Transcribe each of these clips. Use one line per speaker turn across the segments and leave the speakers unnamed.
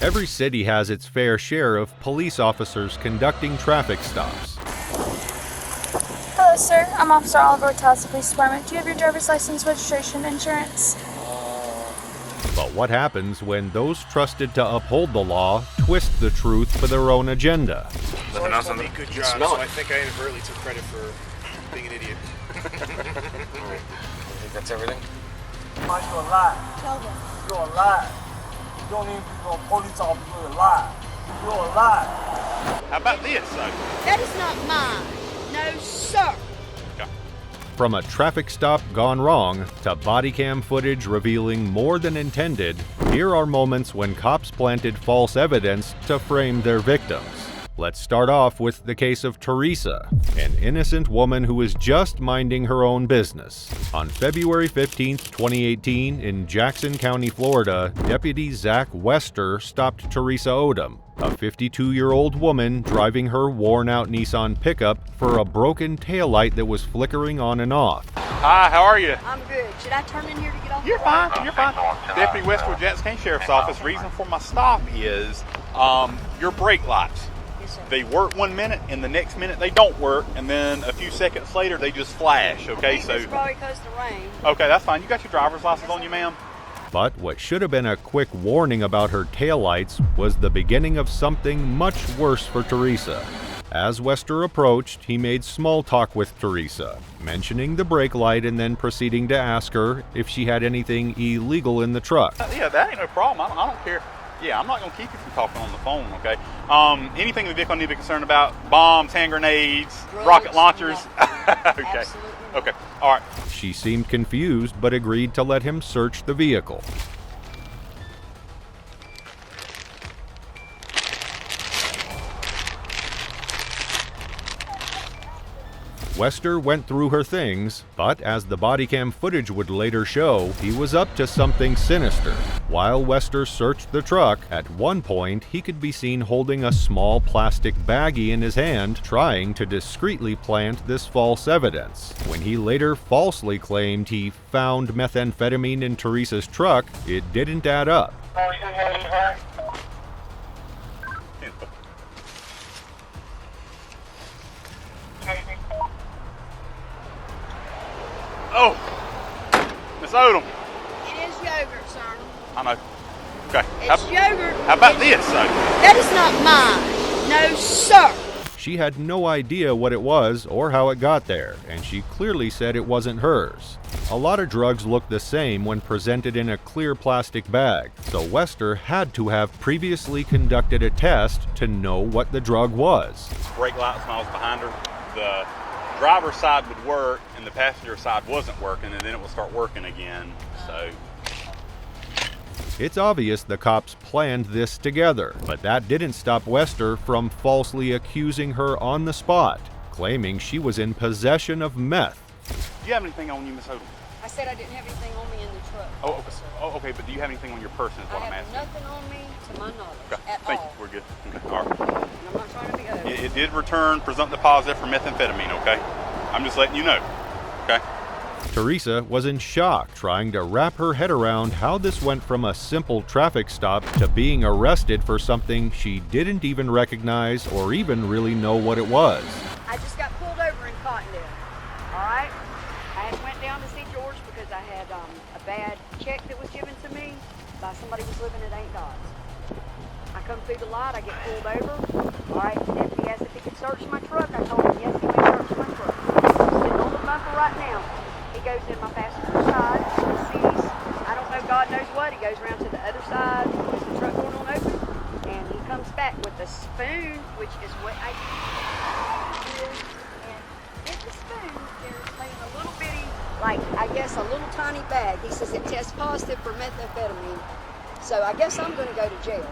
Every city has its fair share of police officers conducting traffic stops.
Hello, sir. I'm Officer Oliver with Tallahassee Police Department. Do you have your driver's license, registration, insurance?
But what happens when those trusted to uphold the law twist the truth for their own agenda?
Nothing else on me. Good job. So I think I inadvertently took credit for being an idiot.
I think that's everything.
You're a lie.
Tell them.
You're a lie. You don't even be a police officer. You're a lie. You're a lie.
How about this, though?
That is not mine. No, sir.
From a traffic stop gone wrong to body cam footage revealing more than intended, here are moments when cops planted false evidence to frame their victims. Let's start off with the case of Teresa, an innocent woman who was just minding her own business. On February 15, 2018, in Jackson County, Florida, Deputy Zach Wester stopped Teresa Odom, a 52-year-old woman driving her worn-out Nissan pickup, for a broken taillight that was flickering on and off.
Hi, how are you?
I'm good. Should I turn in here to get off?
You're fine, you're fine. Deputy Westwood, Jackson County Sheriff's Office. Reason for my stop is your brake lights.
Yes, sir.
They work 1 minute, and the next minute they don't work, and then a few seconds later they just flash, okay?
It's probably because of the rain.
Okay, that's fine. You got your driver's license on you, ma'am?
But what should have been a quick warning about her taillights was the beginning of something much worse for Teresa. As Wester approached, he made small talk with Teresa, mentioning the brake light and then proceeding to ask her if she had anything illegal in the truck.
Yeah, that ain't no problem. I don't care. Yeah, I'm not going to keep you from talking on the phone, okay? Anything the vehicle need to be concerned about? Bombs, hand grenades,
Drugs,
rocket launchers?
no.
Okay.
Absolutely.
Okay, all right.
She seemed confused but agreed to let him search the vehicle. Wester went through her things, but as the body cam footage would later show, he was up to something sinister. While Wester searched the truck, at one point he could be seen holding a small plastic baggie in his hand, trying to discreetly plant this false evidence. When he later falsely claimed he found methamphetamine in Teresa's truck, it didn't add up.
Oh, Miss Odom.
It is yogurt, sir.
I know. Okay.
It's yogurt.
How about this, though?
That is not mine. No, sir.
She had no idea what it was or how it got there, and she clearly said it wasn't hers. A lot of drugs look the same when presented in a clear plastic bag, so Wester had to have previously conducted a test to know what the drug was.
Brake lights when I was behind her. The driver's side would work and the passenger side wasn't working, and then it would start working again. So
it's obvious the cops planned this together, but that didn't stop Wester from falsely accusing her on the spot, claiming she was in possession of meth.
Do you have anything on you, Miss Odom?
I said I didn't have anything on me in the truck.
Oh, okay. Okay, but do you have anything on your person is what
I
I'm
have
asking.
nothing on me to my knowledge
Okay,
at
thank
all.
you. We're good. Okay, all right.
And I'm not trying to be over.
It did return presumptive positive for methamphetamine, okay? I'm just letting you know, okay?
Teresa was in shock, trying to wrap her head around how this went from a simple traffic stop to being arrested for something she didn't even recognize or even really know what it was.
I just got pulled over in Cottondale. All right? I had went down to see George because I had a bad check that was given to me by somebody who was living at Ain't God's. I come through the light, I get pulled over. All right, the deputy asked if he could search my truck. I told him, yes, he may search my truck. I'm sitting on the bumper right now. He goes in my passenger side, he sees, I don't know, God knows what. He goes around to the other side, puts the truck door on open, and he comes back with a spoon, which is what I use. And in the spoon, there's like a little bitty, like, I guess a little tiny bag. He says it tests positive for methamphetamine. So I guess I'm going to go to jail.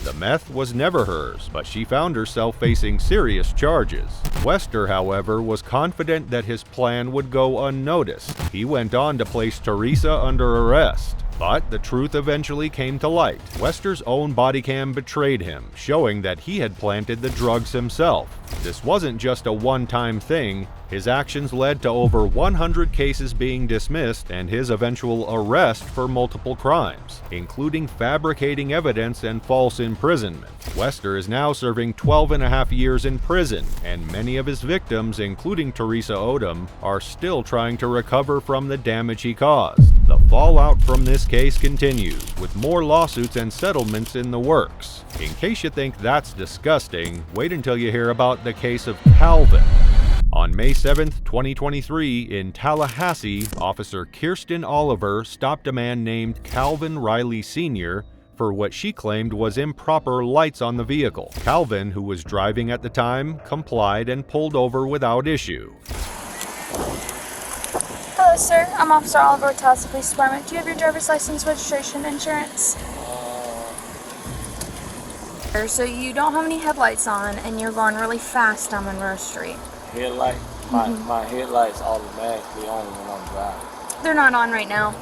The meth was never hers, but she found herself facing serious charges. Wester, however, was confident that his plan would go unnoticed. He went on to place Teresa under arrest. But the truth eventually came to light. Wester's own body cam betrayed him, showing that he had planted the drugs himself. This wasn't just a one-time thing. His actions led to over 100 cases being dismissed and his eventual arrest for multiple crimes, including fabricating evidence and false imprisonment. Wester is now serving 12.5 years in prison, and many of his victims, including Teresa Odom, are still trying to recover from the damage he caused. The fallout from this case continues, with more lawsuits and settlements in the works. In case you think that's disgusting, wait until you hear about the case of Calvin. On May 7, 2023, in Tallahassee, Officer Kirsten Oliver stopped a man named Calvin Riley Sr. for what she claimed was improper lights on the vehicle. Calvin, who was driving at the time, complied and pulled over without issue.
Hello, sir. I'm Officer Oliver with Tallahassee Police Department. Do you have your driver's license, registration, insurance? So you don't have any headlights on, and you're going really fast down Monroe Street.
Headlight? My headlights automatically on when I'm driving.
They're not on right now.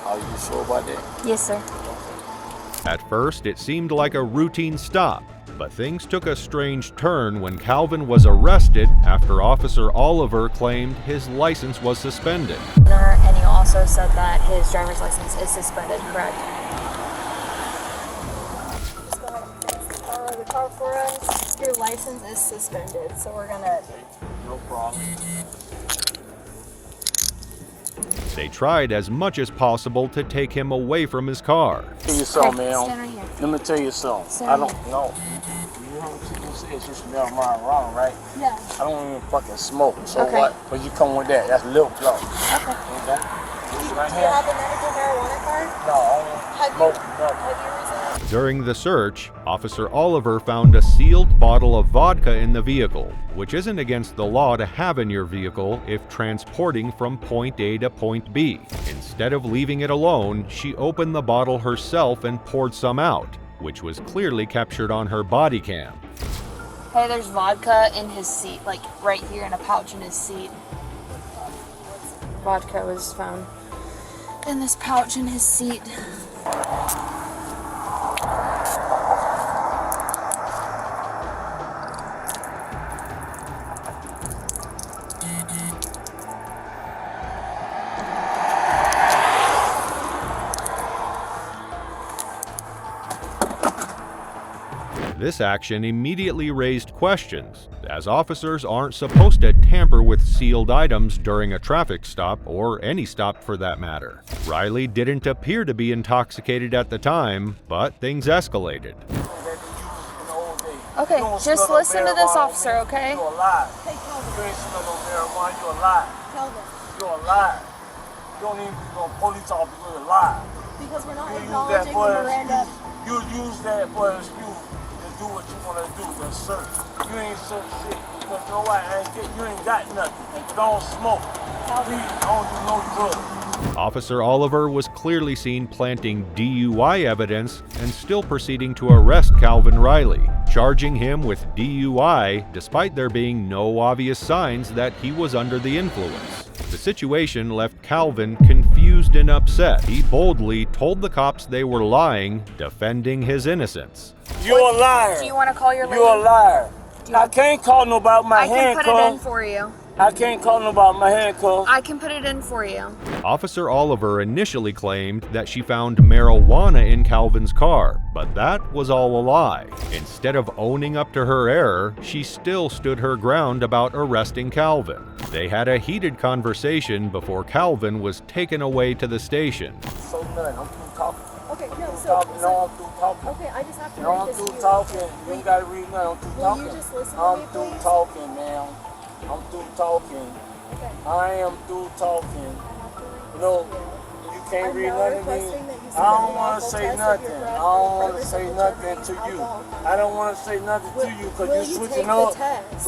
Are you sure about that?
Yes, sir.
At first, it seemed like a routine stop, but things took a strange turn when Calvin was arrested after Officer Oliver claimed his license was suspended.
And he also said that his driver's license is suspended, correct?
Just go ahead and fix the car for us. Your license is suspended, so we're gonna...
No problem.
They tried as much as possible to take him away from his car.
Tell you something,
Okay,
man.
stand right here.
Let me tell you something.
Stand
I
right
don't know. You heard what you said. You smell marijuana, right?
Yeah.
I don't even fucking smoke. So
Okay.
what? But you come with that. That's little blow.
Okay.
Okay? Right
Do you
here?
have a medical marijuana card?
No, I don't smoke nothing.
Have you recently?
During the search, Officer Oliver found a sealed bottle of vodka in the vehicle, which isn't against the law to have in your vehicle if transporting from point A to point B. Instead of leaving it alone, she opened the bottle herself and poured some out, which was clearly captured on her body cam.
Hey, there's vodka in his seat, like right here in a pouch in his seat. Vodka was found in this pouch in his seat.
This action immediately raised questions, as officers aren't supposed to tamper with sealed items during a traffic stop, or any stop for that matter. Riley didn't appear to be intoxicated at the time, but things escalated.
Okay, just listen to this officer, okay?
You're alive.
Hey, Calvin.
You ain't smell no marijuana. You're alive.
Calvin.
You're alive. You don't even be no police officer. You're alive.
Because we're not
You use that
acknowledging the
for an
Miranda.
excuse. You use that for an excuse to do what you want to do, to search. You ain't search shit because you know what? You ain't got nothing. You don't smoke. You don't do no drugs.
Officer Oliver was clearly seen planting DUI evidence and still proceeding to arrest Calvin Riley, charging him with DUI despite there being no obvious signs that he was under the influence. The situation left Calvin confused and upset. He boldly told the cops they were lying, defending his innocence.
You're a liar.
Do you want to call your lady?
You're a liar. I can't call nobody my
I can put it in
handcuff.
for you.
I can't call nobody my handcuff.
I can put it in for you.
Officer Oliver initially claimed that she found marijuana in Calvin's car, but that was all a lie. Instead of owning up to her error, she still stood her ground about arresting Calvin. They had a heated conversation before Calvin was taken away to the station.
So none. I'm through talking.
Okay, no,
I'm
so...
talking. No, I'm through talking.
Okay, I just have to
No,
read
I'm
this to
through
you.
talking. You ain't gotta read nothing. I'm through
Will
talking.
you just listen to
I'm
me,
through
please?
talking, ma'am. I'm through talking.
Okay.
I am through talking. You know, you can't
I'm
read
not
nothing to me.
requesting that you
I don't
submit
want to
lawful
say
tests of
nothing.
your
I
breath
don't
for
want to
purpose
say
of
nothing
determining
to you.
alcohol content.
I don't want to say nothing to you
Will
because
you
you're switching
take the
up
test?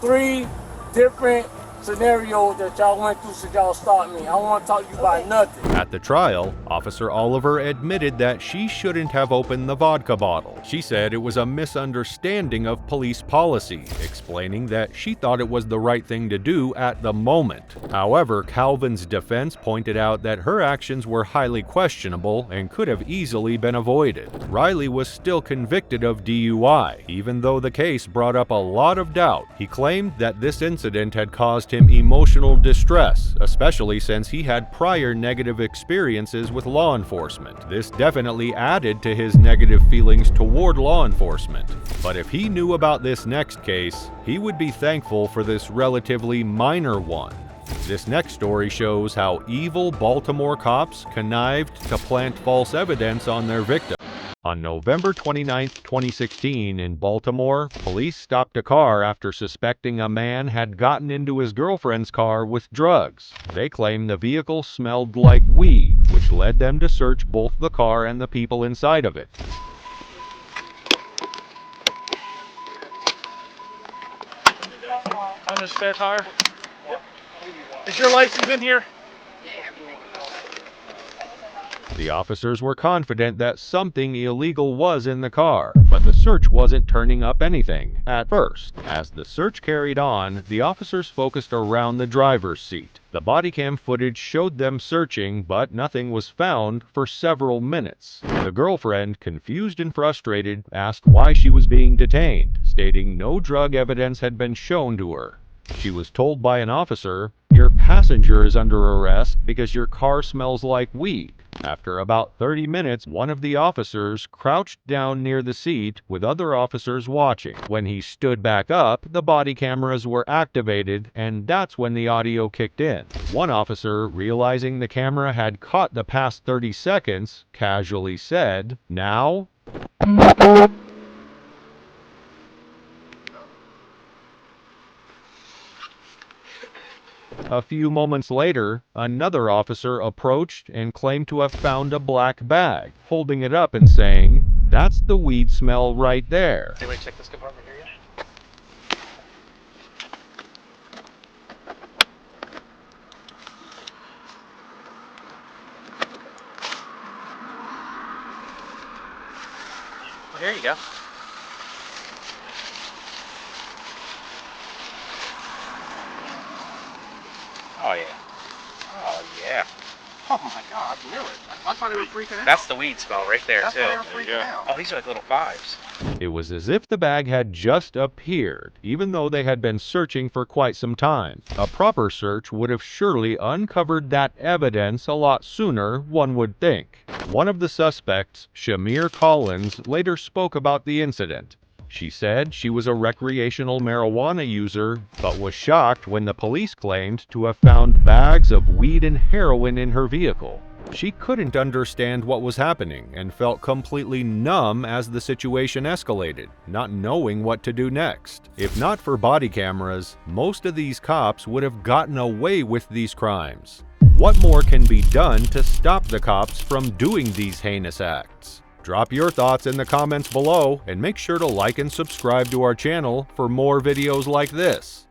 three different scenarios that y'all went through since y'all started me. I don't want to talk to you about nothing.
At the trial, Officer Oliver admitted that she shouldn't have opened the vodka bottle. She said it was a misunderstanding of police policy, explaining that she thought it was the right thing to do at the moment. However, Calvin's defense pointed out that her actions were highly questionable and could have easily been avoided. Riley was still convicted of DUI, even though the case brought up a lot of doubt. He claimed that this incident had caused him emotional distress, especially since he had prior negative experiences with law enforcement. This definitely added to his negative feelings toward law enforcement. But if he knew about this next case, he would be thankful for this relatively minor one. This next story shows how evil Baltimore cops connived to plant false evidence on their victim. On November 29, 2016, in Baltimore, police stopped a car after suspecting a man had gotten into his girlfriend's car with drugs. They claimed the vehicle smelled like weed, which led them to search both the car and the people inside of it.
On this spare tire? Yep. Is your license in here?
The officers were confident that something illegal was in the car, but the search wasn't turning up anything at first. As the search carried on, the officers focused around the driver's seat. The body cam footage showed them searching, but nothing was found for several minutes. The girlfriend, confused and frustrated, asked why she was being detained, stating no drug evidence had been shown to her. She was told by an officer, "Your passenger is under arrest because your car smells like weed." After about 30 minutes, one of the officers crouched down near the seat with other officers watching. When he stood back up, the body cameras were activated, and that's when the audio kicked in. One officer, realizing the camera had caught the past 30 seconds, casually said, "Now?" A few moments later, another officer approached and claimed to have found a black bag, holding it up and saying, "That's the weed smell right there."
Anybody check this compartment here yet? Well, here you go.
Oh, yeah. Oh, yeah.
Oh my God, really? I thought they were freaking out.
That's the weed smell right there,
That's
too.
why they were freaking out.
Oh, these are like little fives.
It was as if the bag had just appeared, even though they had been searching for quite some time. A proper search would have surely uncovered that evidence a lot sooner, one would think. One of the suspects, Shamir Collins, later spoke about the incident. She said she was a recreational marijuana user, but was shocked when the police claimed to have found bags of weed and heroin in her vehicle. She couldn't understand what was happening and felt completely numb as the situation escalated, not knowing what to do next. If not for body cameras, most of these cops would have gotten away with these crimes. What more can be done to stop the cops from doing these heinous acts? Drop your thoughts in the comments below and make sure to like and subscribe to our channel for more videos like this.